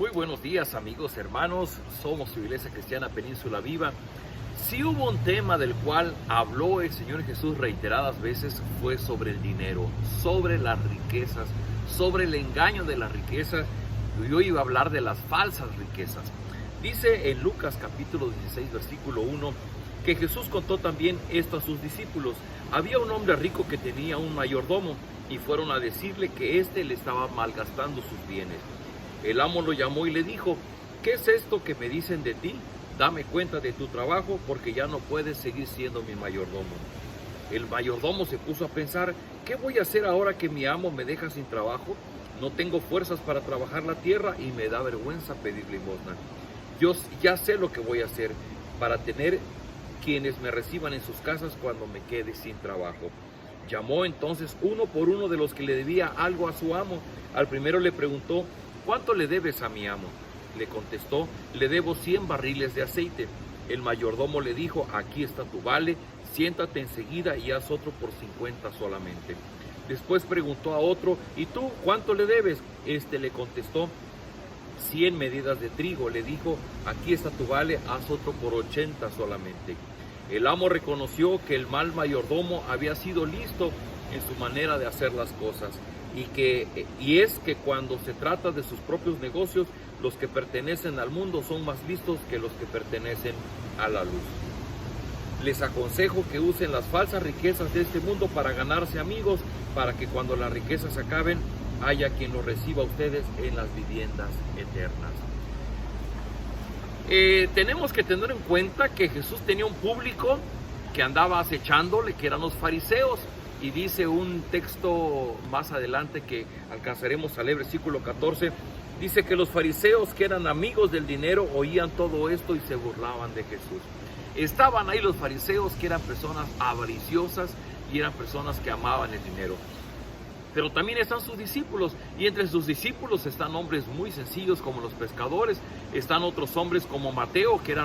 Muy buenos días, amigos, hermanos. Somos su Iglesia Cristiana Península Viva. Si hubo un tema del cual habló el Señor Jesús reiteradas veces, fue sobre el dinero, sobre las riquezas, sobre el engaño de las riquezas. Y hoy iba a hablar de las falsas riquezas. Dice en Lucas capítulo 16, versículo 1, que Jesús contó también esto a sus discípulos. Había un hombre rico que tenía un mayordomo y fueron a decirle que éste le estaba malgastando sus bienes. El amo lo llamó y le dijo: ¿qué es esto que me dicen de ti? Dame cuenta de tu trabajo, porque ya no puedes seguir siendo mi mayordomo. El mayordomo se puso a pensar: ¿qué voy a hacer ahora que mi amo me deja sin trabajo? No tengo fuerzas para trabajar la tierra y me da vergüenza pedir limosna. Yo ya sé lo que voy a hacer para tener quienes me reciban en sus casas cuando me quede sin trabajo. Llamó entonces uno por uno de los que le debía algo a su amo. Al primero le preguntó: ¿cuánto le debes a mi amo? Le contestó: le debo 100 barriles de aceite. El mayordomo le dijo: aquí está tu vale, siéntate enseguida y haz otro por 50 solamente. Después preguntó a otro: ¿y tú cuánto le debes? Este le contestó: 100 medidas de trigo. Le dijo: aquí está tu vale, haz otro por 80 solamente. El amo reconoció que el mal mayordomo había sido listo en su manera de hacer las cosas, y es que cuando se trata de sus propios negocios, los que pertenecen al mundo son más listos que los que pertenecen a la luz. Les aconsejo que usen las falsas riquezas de este mundo para ganarse amigos, para que cuando las riquezas se acaben, haya quien los reciba a ustedes en las viviendas eternas. Tenemos que tener en cuenta que Jesús tenía un público que andaba acechándole, que eran los fariseos. Y dice un texto más adelante que alcanzaremos a leer, versículo 14, dice que los fariseos, que eran amigos del dinero, oían todo esto y se burlaban de Jesús. Estaban ahí los fariseos, que eran personas avariciosas y eran personas que amaban el dinero. Pero también están sus discípulos, y entre sus discípulos están hombres muy sencillos como los pescadores. Están otros hombres como Mateo, que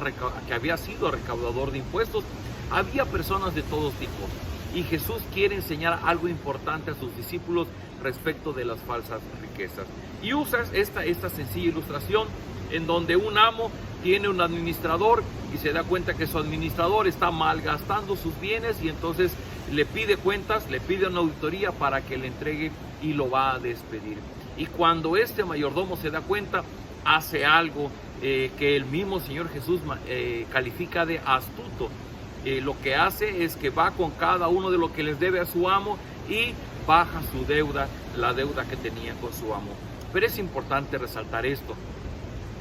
había sido recaudador de impuestos. Había personas de todos tipos. Y Jesús quiere enseñar algo importante a sus discípulos respecto de las falsas riquezas. Y usa esta sencilla ilustración en donde un amo tiene un administrador y se da cuenta que su administrador está malgastando sus bienes, y entonces le pide cuentas, le pide una auditoría para que le entregue y lo va a despedir. Y cuando este mayordomo se da cuenta, hace algo que el mismo Señor Jesús califica de astuto. Lo que hace es que va con cada uno de lo que les debe a su amo y baja su deuda, la deuda que tenía con su amo. Pero es importante resaltar esto.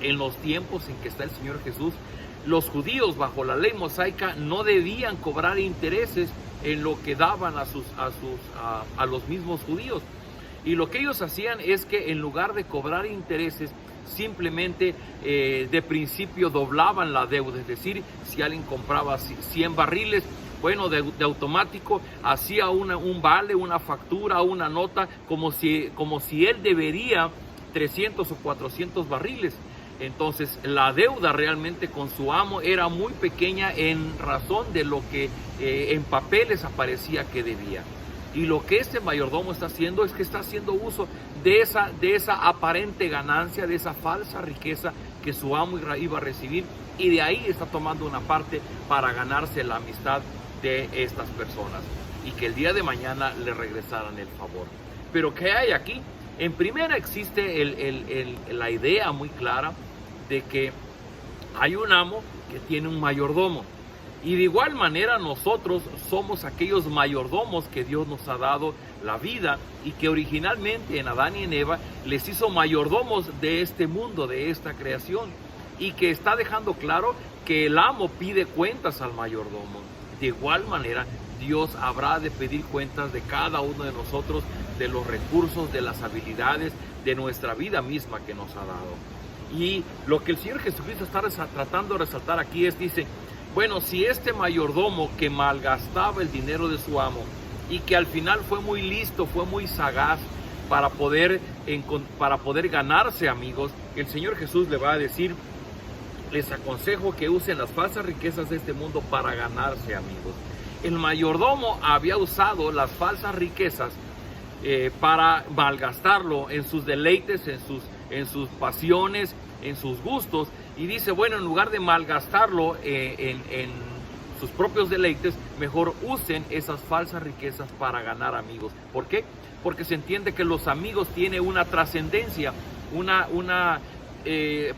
En los tiempos en que está el Señor Jesús, los judíos bajo la ley mosaica no debían cobrar intereses en lo que daban a los mismos judíos. Y lo que ellos hacían es que en lugar de cobrar intereses, simplemente de principio doblaban la deuda. Es decir, si alguien compraba 100 barriles, bueno, de automático hacía un vale, una factura, una nota, como si él debería 300 o 400 barriles. Entonces la deuda realmente con su amo era muy pequeña en razón de lo que en papeles aparecía que debía. Y lo que este mayordomo está haciendo es que está haciendo uso de esa aparente ganancia, de esa falsa riqueza que su amo iba a recibir, y de ahí está tomando una parte para ganarse la amistad de estas personas y que el día de mañana le regresaran el favor. Pero ¿qué hay aquí? En primera existe la idea muy clara de que hay un amo que tiene un mayordomo. Y de igual manera nosotros somos aquellos mayordomos que Dios nos ha dado la vida, y que originalmente en Adán y en Eva les hizo mayordomos de este mundo, de esta creación. Y que está dejando claro que el amo pide cuentas al mayordomo. De igual manera Dios habrá de pedir cuentas de cada uno de nosotros, de los recursos, de las habilidades, de nuestra vida misma que nos ha dado. Y lo que el Señor Jesucristo está tratando de resaltar aquí dice, bueno, si este mayordomo que malgastaba el dinero de su amo y que al final fue muy listo, fue muy sagaz para poder ganarse amigos, el Señor Jesús le va a decir: les aconsejo que usen las falsas riquezas de este mundo para ganarse amigos. El mayordomo había usado las falsas riquezas para malgastarlo en sus deleites, en sus pasiones, en sus gustos, y dice, bueno, en lugar de malgastarlo en sus propios deleites, mejor usen esas falsas riquezas para ganar amigos. ¿Por qué? Porque se entiende que los amigos tienen una trascendencia,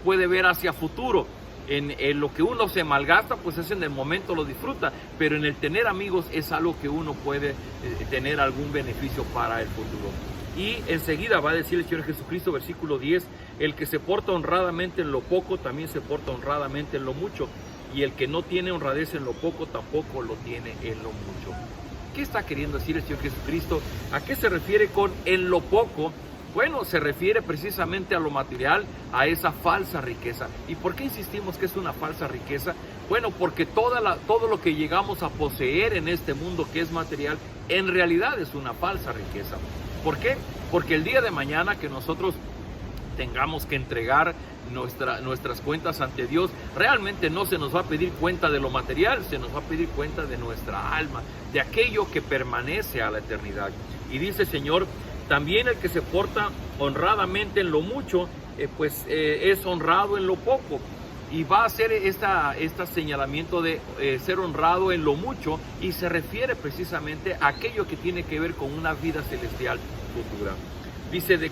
puede ver hacia futuro. En lo que uno se malgasta, pues es en el momento lo disfruta, pero en el tener amigos es algo que uno puede tener algún beneficio para el futuro. Y enseguida va a decir el Señor Jesucristo, versículo 10, el que se porta honradamente en lo poco, también se porta honradamente en lo mucho, y el que no tiene honradez en lo poco, tampoco lo tiene en lo mucho. ¿Qué está queriendo decir el Señor Jesucristo? ¿A qué se refiere con en lo poco? Bueno, se refiere precisamente a lo material, a esa falsa riqueza. ¿Y por qué insistimos que es una falsa riqueza? Bueno, porque todo lo que llegamos a poseer en este mundo que es material, en realidad es una falsa riqueza. ¿Por qué? Porque el día de mañana que nosotros tengamos que entregar nuestras cuentas ante Dios, realmente no se nos va a pedir cuenta de lo material, se nos va a pedir cuenta de nuestra alma, de aquello que permanece a la eternidad. Y dice el Señor, también el que se porta honradamente en lo mucho, es honrado en lo poco. Y va a hacer este señalamiento de ser honrado en lo mucho, y se refiere precisamente a aquello que tiene que ver con una vida celestial futura. Dice,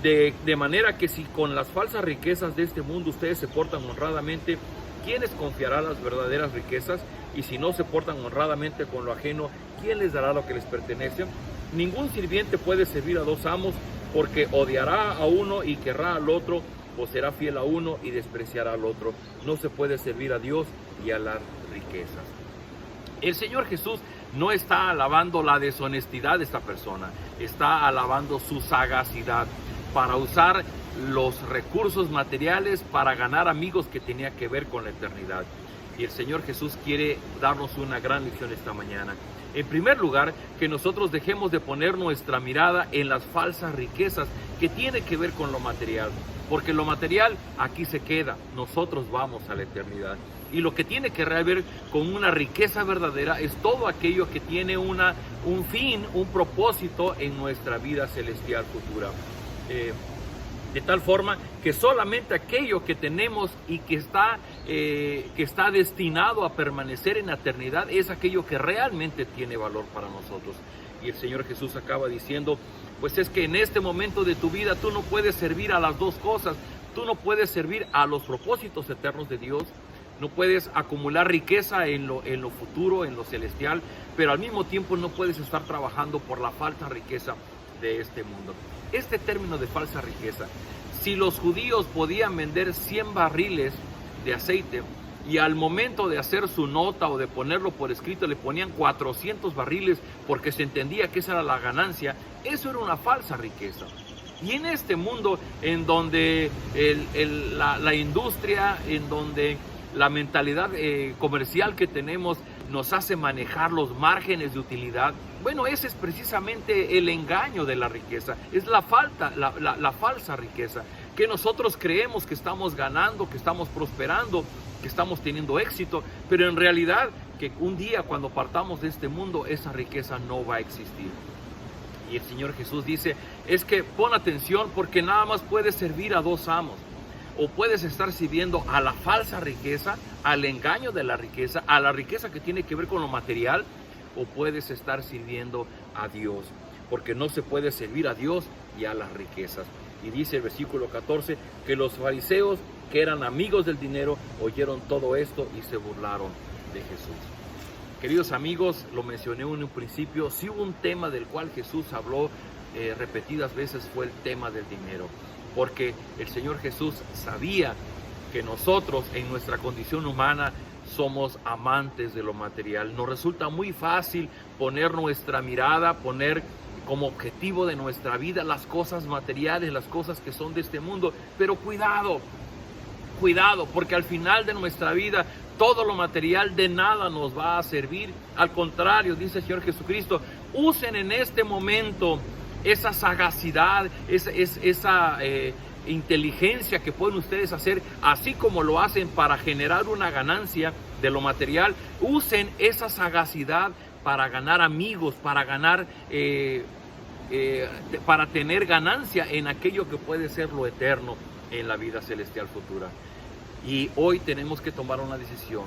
de manera que si con las falsas riquezas de este mundo ustedes se portan honradamente, ¿quién les confiará las verdaderas riquezas? Y si no se portan honradamente con lo ajeno, ¿quién les dará lo que les pertenece? Ningún sirviente puede servir a dos amos, porque odiará a uno y querrá al otro, o será fiel a uno y despreciará al otro. No se puede servir a Dios y a las riquezas. El Señor Jesús no está alabando la deshonestidad de esta persona, está alabando su sagacidad para usar los recursos materiales para ganar amigos que tenía que ver con la eternidad. Y el Señor Jesús quiere darnos una gran lección esta mañana. En primer lugar, que nosotros dejemos de poner nuestra mirada en las falsas riquezas que tiene que ver con lo material, porque lo material aquí se queda, nosotros vamos a la eternidad. Y lo que tiene que ver con una riqueza verdadera es todo aquello que tiene un fin, un propósito en nuestra vida celestial futura. De tal forma que solamente aquello que tenemos y que está destinado a permanecer en la eternidad es aquello que realmente tiene valor para nosotros. Y el Señor Jesús acaba diciendo, pues es que en este momento de tu vida tú no puedes servir a las dos cosas. Tú no puedes servir a los propósitos eternos de Dios, no puedes acumular riqueza en lo futuro, en lo celestial, pero al mismo tiempo no puedes estar trabajando por la falsa riqueza de este mundo. Este término de falsa riqueza, si los judíos podían vender 100 barriles de aceite y al momento de hacer su nota o de ponerlo por escrito le ponían 400 barriles porque se entendía que esa era la ganancia, eso era una falsa riqueza. Y en este mundo en donde la industria, en donde la mentalidad comercial que tenemos nos hace manejar los márgenes de utilidad, bueno, ese es precisamente el engaño de la riqueza, es la falsa riqueza, que nosotros creemos que estamos ganando, que estamos prosperando, que estamos teniendo éxito, pero en realidad que un día cuando partamos de este mundo esa riqueza no va a existir. Y el Señor Jesús dice, es que pon atención porque nada más puedes servir a dos amos. O puedes estar sirviendo a la falsa riqueza, al engaño de la riqueza, a la riqueza que tiene que ver con lo material, o puedes estar sirviendo a Dios, porque no se puede servir a Dios y a las riquezas. Y dice el versículo 14, que los fariseos, que eran amigos del dinero, oyeron todo esto y se burlaron de Jesús. Queridos amigos, lo mencioné en un principio, si hubo un tema del cual Jesús habló repetidas veces fue el tema del dinero. Porque el Señor Jesús sabía que nosotros en nuestra condición humana somos amantes de lo material. Nos resulta muy fácil poner nuestra mirada, poner como objetivo de nuestra vida las cosas materiales, las cosas que son de este mundo. Pero cuidado, porque al final de nuestra vida todo lo material de nada nos va a servir. Al contrario, dice el Señor Jesucristo, usen en este momento esa sagacidad, esa inteligencia que pueden ustedes hacer, así como lo hacen para generar una ganancia de lo material, usen esa sagacidad para ganar amigos, para ganar para tener ganancia en aquello que puede ser lo eterno en la vida celestial futura. Y hoy tenemos que tomar una decisión: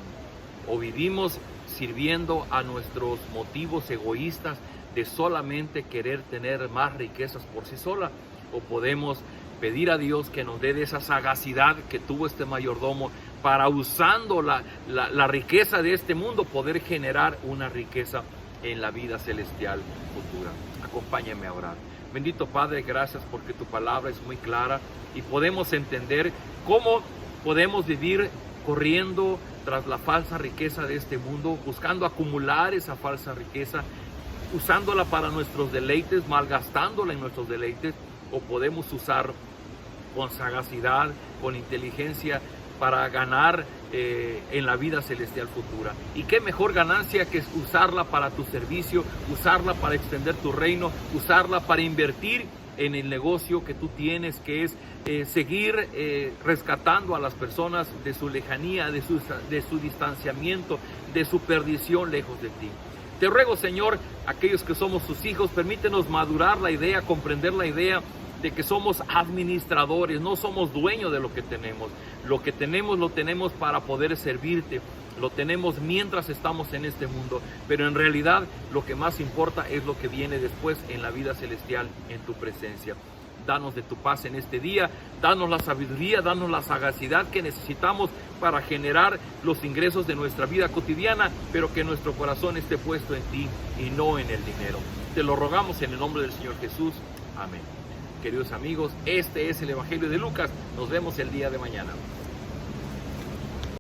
o vivimos sirviendo a nuestros motivos egoístas de solamente querer tener más riquezas por sí sola, o podemos pedir a Dios que nos dé de esa sagacidad que tuvo este mayordomo para, usando la riqueza de este mundo, poder generar una riqueza en la vida celestial futura. Acompáñame a orar. Bendito Padre, gracias porque tu palabra es muy clara y podemos entender cómo podemos vivir corriendo tras la falsa riqueza de este mundo, buscando acumular esa falsa riqueza, usándola para nuestros deleites, malgastándola en nuestros deleites, o podemos usar con sagacidad, con inteligencia, para ganar en la vida celestial futura. Y qué mejor ganancia que usarla para tu servicio, usarla para extender tu reino, usarla para invertir en el negocio que tú tienes, que es seguir rescatando a las personas de su lejanía, de su distanciamiento, de su perdición lejos de ti. Te ruego, Señor, aquellos que somos tus hijos, permítenos madurar la idea, comprender la idea de que somos administradores, no somos dueños de lo que tenemos. Lo que tenemos lo tenemos para poder servirte, lo tenemos mientras estamos en este mundo, pero en realidad lo que más importa es lo que viene después en la vida celestial, en tu presencia. Danos de tu paz en este día, danos la sabiduría, danos la sagacidad que necesitamos para generar los ingresos de nuestra vida cotidiana, pero que nuestro corazón esté puesto en ti y no en el dinero. Te lo rogamos en el nombre del Señor Jesús. Amén. Queridos amigos, este es el Evangelio de Lucas. Nos vemos el día de mañana.